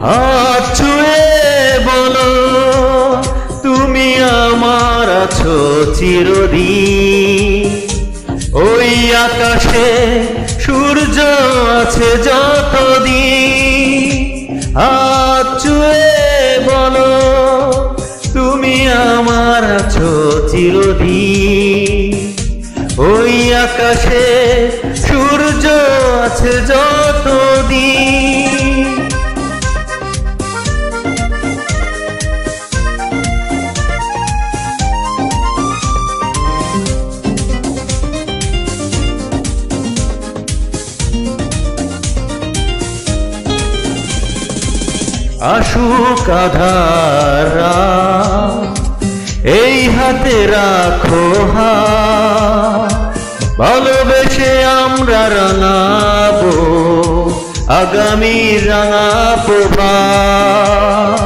হাত ছুঁয়ে বলো তুমি আমার আছো চিরদিন। ওই আকাশে সূর্য আছে যতদিন। হাত ছুঁয়ে বলো তুমি আমার আছো চিরদিন। ওই আকাশে সূর্য আছে যতদিন। আসুক আঁধার রাত, এই হাতে রাখো হাত। ভালোবেসে আমরা রাঙাবো আগামী রাঙা প্রভাত।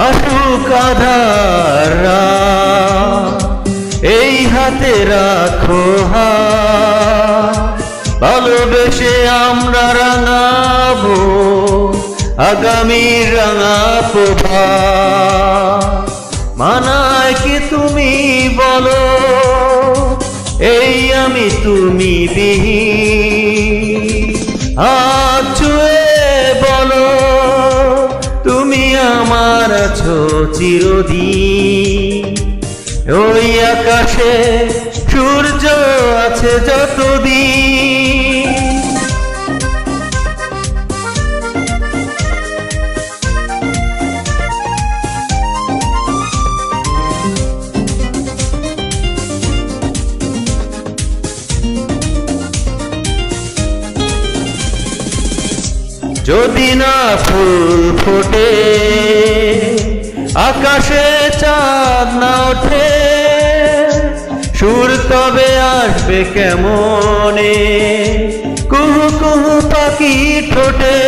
আসুক আঁধার রাত, এই হাতে রাখো হাত। ভালোবেসে আমরা রাঙাবো আগামী রাঙা প্রভাত। মানায় কি তুমি বলো এই আমি তুমি বিহীন। হাত ছুঁয়ে বলো তুমি আমার আছো চিরদিন। ওই আকাশে সূর্য আছে যতদিন। যদি না ফুল ফোটে আকাশে চাঁদ না ওঠে, সুর তবে আসবে কেমনে কুহু কুহু পাখি ঠোঁটে।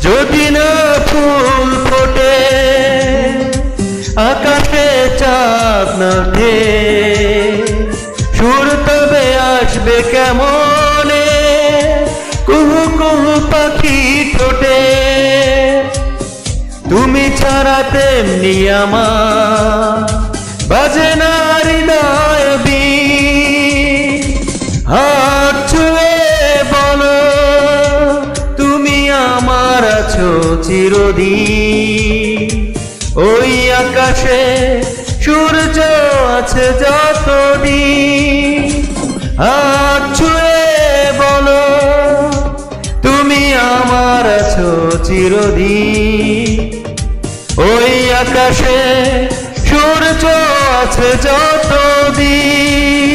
যদি না ফুল ফোটে আকাশে চাঁদ না ওঠে, সুর তবে আসবে কেমনে কুহু কুহু পাখি ঠোঁটে। তুমি ছাড়া তেমনি আমার বাজে না হৃদয় বীণ। হাত ছুঁয়ে বলো তুমি আমার আছো চিরদিন। ওই আকাশে সূর্য আছে যতদিন। হাত ছুঁয়ে বলো তুমি আমার আছো চিরদিন। ওই আকাশে সূর্য আছে যতদিন।